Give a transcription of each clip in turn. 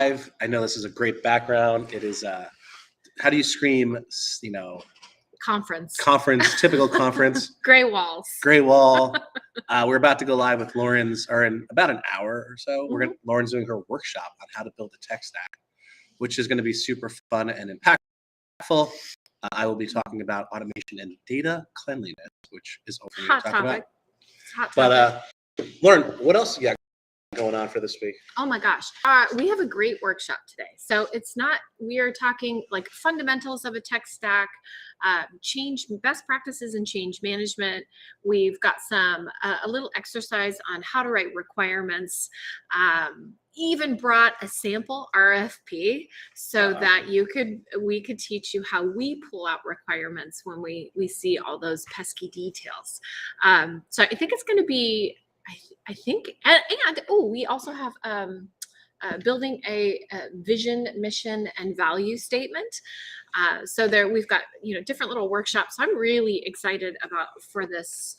I know this is a great background. It is how do you scream, Conference. Typical conference. Gray walls. Gray wall. We're about to go live with Lauren's, or in about an hour or so. Lauren's doing her workshop on how to build a tech stack, which is going to be super fun and impactful. I will be talking about automation and data cleanliness, which is open to talk about. Hot topic. But Lauren, what else you got going on for this week? Oh my gosh. We have a great workshop today. So we are talking like fundamentals of a tech stack, best practices in change management. We've got a little exercise on how to write requirements, even brought a sample RFP so that we could teach you how we pull out requirements when we see all those pesky details. So I think it's going to be, we also have building a vision, mission, and value statement. So there we've got different little workshops. I'm really excited for this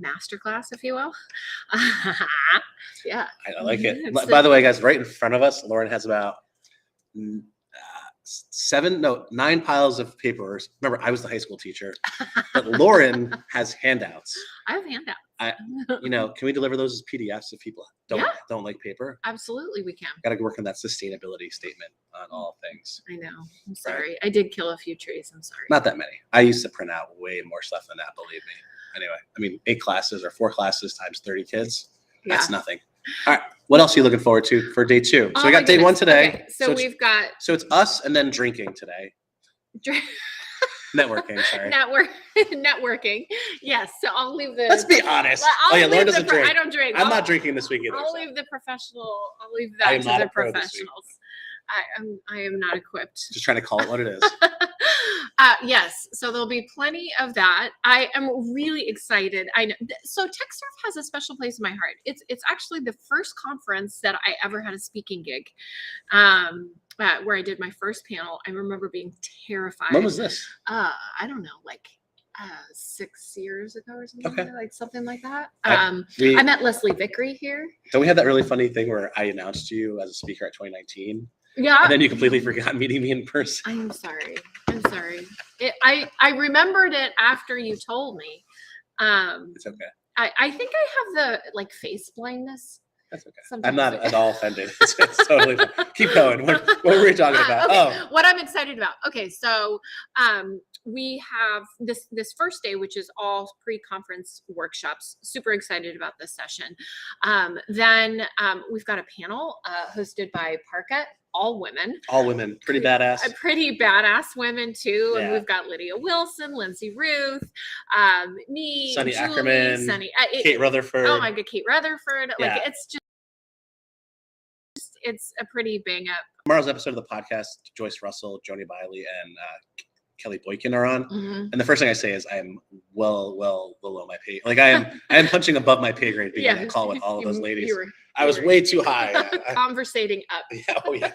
masterclass, if you will. Yeah, I like it. By the way, guys, right in front of us, Lauren has about 9 piles of papers. Remember, I was the high school teacher, but Lauren has handouts. I have handouts. Can we deliver those as PDFs if people don't like paper? Absolutely, we can. Got to work on that sustainability statement on all things. I know. I'm sorry. Right? I did kill a few trees. I'm sorry. Not that many. I used to print out way more stuff than that, believe me. Anyway, 8 classes or 4 classes times 30 kids. Yeah. That's nothing. All right. What else are you looking forward to for day 2? So we got day 1 today. Okay. So it's us and then drinking today. Networking, sorry. Networking. Yes. So I'll leave the. Let's be honest. Lauren doesn't drink. I don't drink. I'm not drinking this week either. I'll leave that to the professionals. I am not equipped. Just trying to call it what it is. Yes. So there'll be plenty of that. I am really excited. I know. So TechSurf has a special place in my heart. It's actually the first conference that I ever had a speaking gig. Where I did my first panel. I remember being terrified. When was this? I don't know, like 6 years ago or something. Okay. Like something like that. I met Leslie Vickery here. Don't we have that really funny thing where I announced you as a speaker at 2019? Yeah. And then you completely forgot meeting me in person. I'm sorry. I remembered it after you told me. It's okay. I think I have the face blindness. That's okay. Sometimes I'm not at all offended. It's totally fine. Keep going. What were we talking about? Okay. What I'm excited about. Okay, so we have this first day, which is all pre-conference workshops. Super excited about this session. Then we've got a panel hosted by Parka. All women. Pretty badass. Pretty badass women too. Yeah. And we've got Lydia Wilson, Lindsay Ruth, me, Sunny Julie, Ackerman, Kate Rutherford. Oh my God, Kate Rutherford. Yeah. Like it's a pretty bang up. Tomorrow's episode of the podcast, Joyce Russell, Joni Biley, and Kelly Boykin are on. Mm-hmm. And the first thing I say is I am well below my pay. Like I am punching above my pay grade being on the call with all of those ladies. I was way too high. Conversating up. Yeah, oh yeah.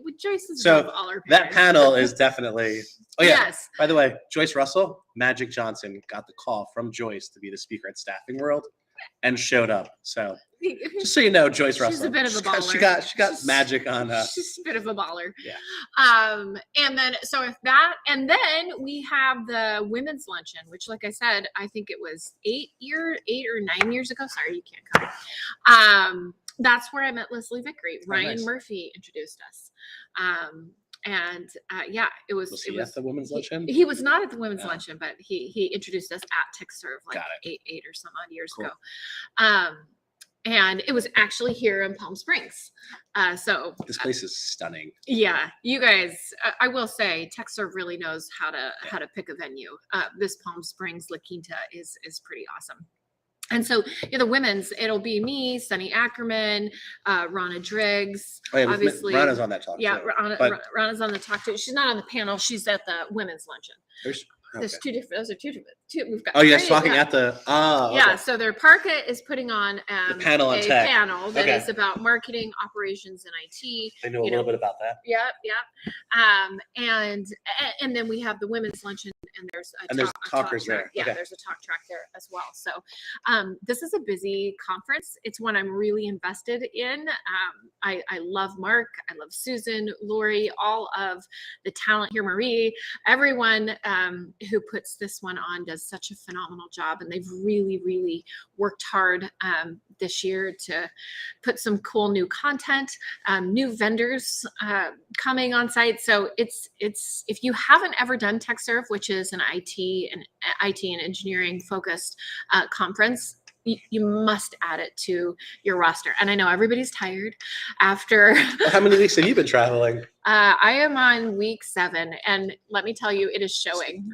With Joyce's all our that panel is definitely. Oh yeah. Yes. By the way, Joyce Russell, Magic Johnson got the call from Joyce to be the speaker at Staffing World, and showed up. So just so you know, Joyce Russell. She's a bit of a baller. She got magic on. She's a bit of a baller. Yeah. And then and then we have the women's luncheon, which, like I said, I think it was 8 or 9 years ago. Sorry, you can't come. That's where I met Leslie Vickery. Ryan Murphy introduced us. It was at the women's luncheon? He was not at the women's luncheon, but he introduced us at TechSurf eight or some odd years ago. And it was actually here in Palm Springs. So this place is stunning. Yeah, you guys, I will say TechSurf really knows how to pick a venue. This Palm Springs La Quinta is pretty awesome. And so the women's, it'll be me, Sunny Ackerman, Ronna Driggs. Oh, yeah, obviously, Ronna's on that talk. Yeah, Ronna's on the talk too. She's not on the panel. She's at the women's luncheon. There's two different. Those are two We've got Oh, yes, three, talking yeah. at the Yeah, okay. so their Parka is putting on The panel on a tech. panel that Okay. is about marketing, operations, and IT. I know a little bit about that. Yep. And then we have the women's luncheon, and there's There's talk talkers track. there. Yeah, Okay. there's a talk track there as well. So this is a busy conference. It's one I'm really invested in. I love Mark. I love Susan, Lori, all of the talent here, Marie, everyone who puts this one on does such a phenomenal job, and they've really, really worked hard this year to put some cool new content, new vendors coming on site. So it's if you haven't ever done TechServe, which is an IT and engineering focused conference, you must add it to your roster. And I know everybody's tired after. Well, how many weeks have you been traveling? I am on week 7, and let me tell you, it is showing.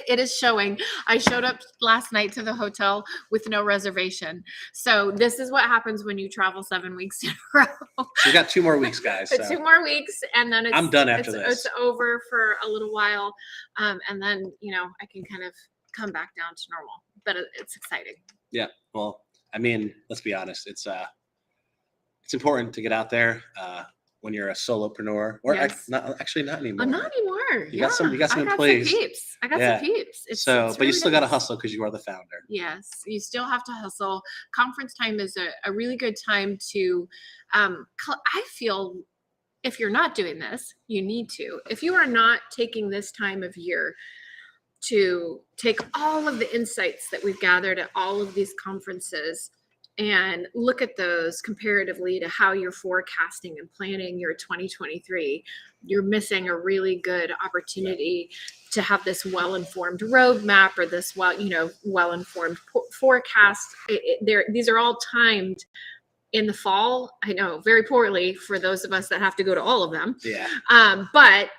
It is showing. I showed up last night to the hotel with no reservation. So this is what happens when you travel 7 weeks in a row. So you got 2 more weeks, guys. So. 2 more weeks, and then I'm done after this. It's over for a little while, and then I can kind of come back down to normal. But it's exciting. Yeah. Well, I mean, let's be honest. It's important to get out there. When you're a solopreneur, or Yes. not anymore. Not anymore. You got some employees. I got some peeps. It's but really you still got to nice. hustle because you are the founder. Yes, you still have to hustle. Conference time is a really good time to, I feel if you're not doing this, you need to. If you are not taking this time of year to take all of the insights that we've gathered at all of these conferences and look at those comparatively to how you're forecasting and planning your 2023, you're missing a really good opportunity to have this well-informed roadmap or this well-informed forecast. These are all timed in the fall. I know very poorly for those of us that have to go to all of them. Yeah. But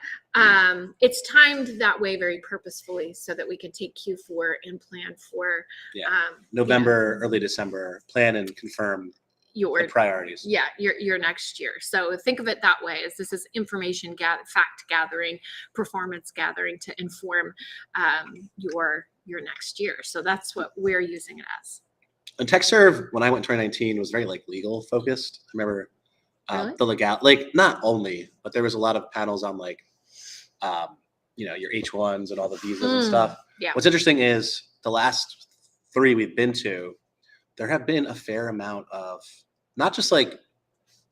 it's timed that way very purposefully so that we can take Q4 and plan for November, early December, plan and confirm the priorities. Yeah, your next year. So think of it that way, as this is information fact gathering, performance gathering to inform your next year. So that's what we're using it as. And TechServe, when I went in 2019, was very legal focused. I remember Really? the legal, not only, but there was a lot of panels on your H1s and all the visas and stuff. Yeah. What's interesting is the last 3 we've been to, there have been a fair amount of not just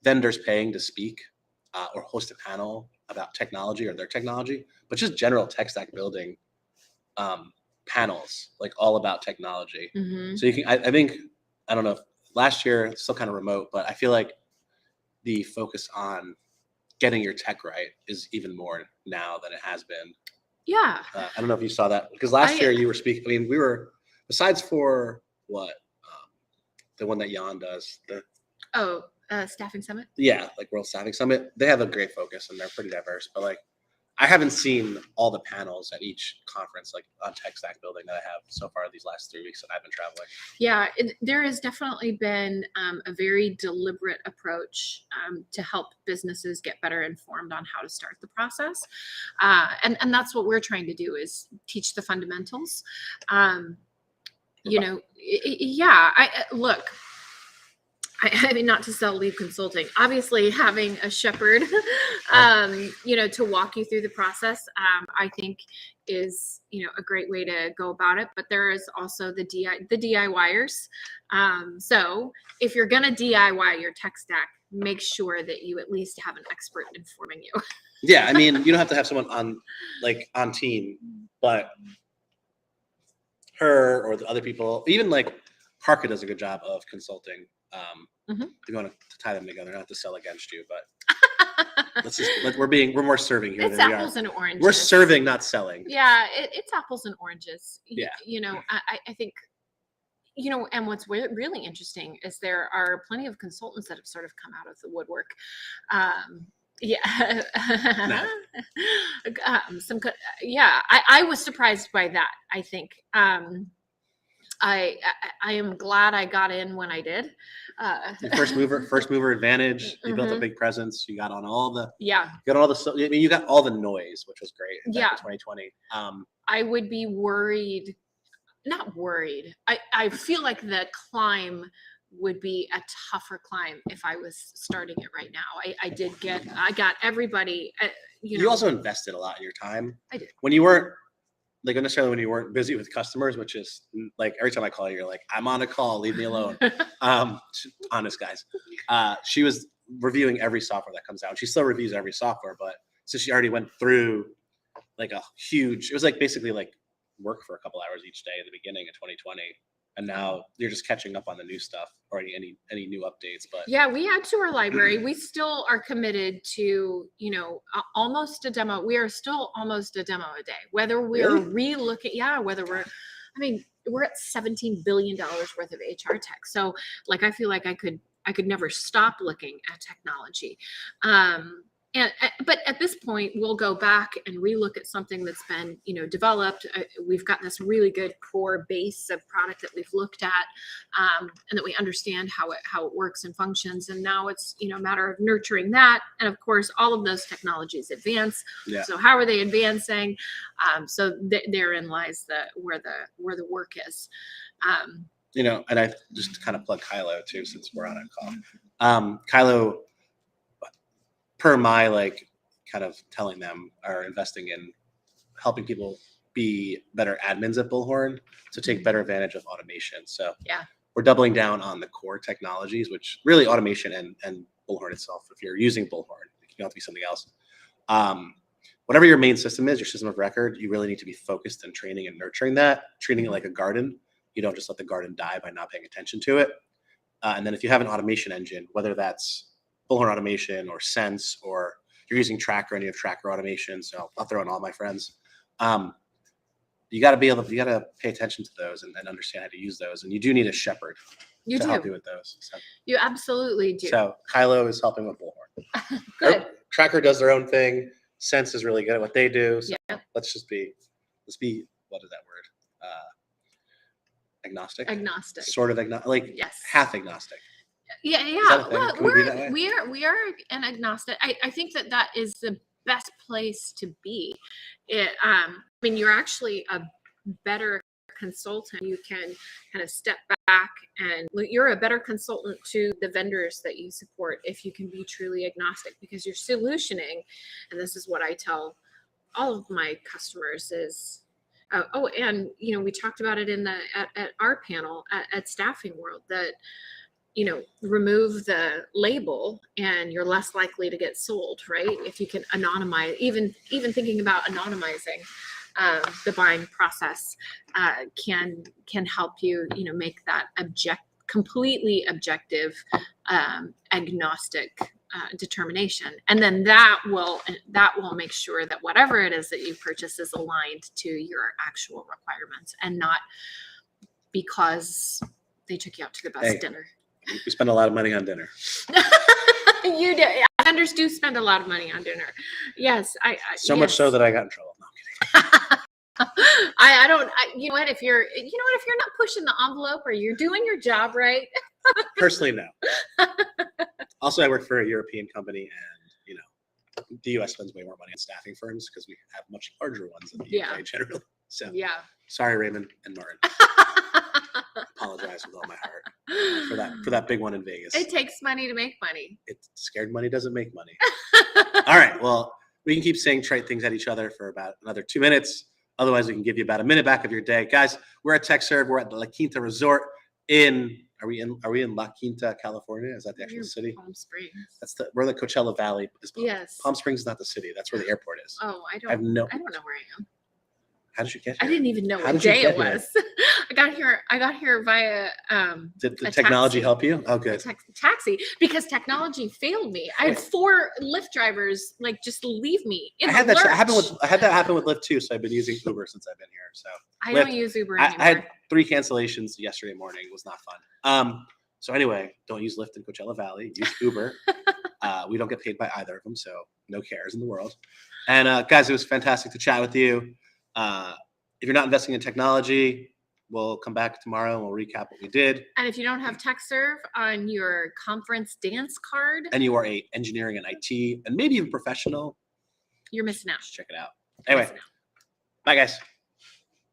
vendors paying to speak or host a panel about technology or their technology, but just general tech stack building panels, all about technology. Mm-hmm. So you can, I think, I don't know, last year it's still kind of remote, but I feel like the focus on getting your tech right is even more now than it has been. Yeah. I don't know if you saw that, because last year you were speaking. I mean, we were, besides for what the one that Jan does, Staffing Summit. Yeah, World Staffing Summit. They have a great focus and they're pretty diverse. But I haven't seen all the panels at each conference on tech stack building that I have so far these last 3 weeks that I've been traveling. Yeah, there has definitely been a very deliberate approach to help businesses get better informed on how to start the process. And that's what we're trying to do, is teach the fundamentals. Look, I mean, not to sell lead consulting, obviously having a shepherd, to walk you through the process, I think is, a great way to go about it. But there is also the DIYers. So if you're going to DIY your tech stack, make sure that you at least have an expert informing you. Yeah. I mean, you don't have to have someone on team, but her or the other people, even Parka does a good job of consulting. If you want to tie them together, not to sell against you, but we're more serving here. It's than apples and oranges. We're serving, not selling. Yeah, it's apples and oranges. Yeah. I think, and what's really interesting is there are plenty of consultants that have sort of come out of the woodwork. I was surprised by that, I think. I am glad I got in when I did. Your first mover advantage. You built a big presence. You got on all the you got all the noise, which was great. Back in 2020. I would be worried. Not worried. I feel like the climb would be a tougher climb if I was starting it right now. I got everybody. You also invested a lot in your time. I did. When you weren't necessarily when you weren't busy with customers, which is like every time I call you, you're like, I'm on a call, leave me alone. Honest guys. She was reviewing every software that comes out. She still reviews every software, but so she already went through like it was like basically like work for a couple hours each day at the beginning of 2020. And now you're just catching up on the new stuff or any new updates. But yeah, we add to our library. We still are committed to, almost a demo. We are still almost a demo a day, whether we're relooking. Yeah. Whether we're at $17 billion worth of HR tech. So like, I feel like I could never stop looking at technology. But at this point, we'll go back and relook at something that's been, developed. We've got this really good core base of product that we've looked at, and that we understand how it works and functions. And now it's, a matter of nurturing that. And of course, all of those technologies advance. Yeah. So how are they advancing? So therein lies where the work is. And I just kind of plug Kylo too, since we're on a call. Kylo, per my kind of telling them, are investing in helping people be better admins at Bullhorn to take better advantage of automation. So yeah, we're doubling down on the core technologies, which really automation and Bullhorn itself. If you're using Bullhorn, it can have to be something else. Whatever your main system is, your system of record, you really need to be focused on training and nurturing that, treating it like a garden. You don't just let the garden die by not paying attention to it. And then if you have an automation engine, whether that's Bullhorn automation or Sense, or you're using Tracker and you have Tracker automation, so I'll throw in all my friends. You got to pay attention to those and understand how to use those. And you do need a shepherd to help you with those. So. You absolutely do. So Kylo is helping with Bullhorn. Good. Tracker does their own thing. Sense is really good at what they do. So let's be, what is that word? Agnostic. Sort of agnostic. Yes. Half agnostic. Yeah. Well, we are an agnostic. I think that is the best place to be. You're actually a better consultant. You can kind of step back, and you're a better consultant to the vendors that you support if you can be truly agnostic, because you're solutioning. And this is what I tell all of my customers is, and we talked about it at our panel at Staffing World, that remove the label and you're less likely to get sold, right? If you can anonymize, even thinking about anonymizing the buying process can help you, make that completely objective, agnostic determination. And then that will make sure that whatever it is that you purchase is aligned to your actual requirements, and not because they took you out to the best dinner. We spend a lot of money on dinner. You do. Vendors do spend a lot of money on dinner. Yes, much so that I got in trouble. No, I'm kidding. I don't. If you're not pushing the envelope or you're doing your job right. Personally, no. Also, I work for a European company, and the U.S. spends way more money on staffing firms because we have much larger ones in the UK generally. So sorry, Raymond and Martin. Apologize with all my heart for that big one in Vegas. It takes money to make money. Scared money doesn't make money. All right. Well, we can keep saying trite things at each other for about another 2 minutes. Otherwise, we can give you about a minute back of your day. Guys, we're at TechServe. We're at the La Quinta Resort are we in La Quinta, California? Is that the actual city? Palm Springs. We're the Coachella Valley. Yes. Palm Springs is not the city. That's where the airport is. Oh, I don't know where I am. How did you get here? I didn't even know what day it was. I got here via did the technology help you? Oh, good. Taxi, because technology failed me. I had 4 Lyft drivers just leave me in the lurch. I had that happen with Lyft too, so I've been using Uber since I've been here. So I don't use Uber anymore. I had 3 cancellations yesterday morning. It was not fun. So anyway, don't use Lyft in Coachella Valley. Use Uber. We don't get paid by either of them, so no cares in the world. And guys, it was fantastic to chat with you. If you're not investing in technology, we'll come back tomorrow and we'll recap what we did. And if you don't have TechServe on your conference dance card, And you are a engineering and IT and maybe even professional, you're missing out. just check it out. Anyway, bye guys.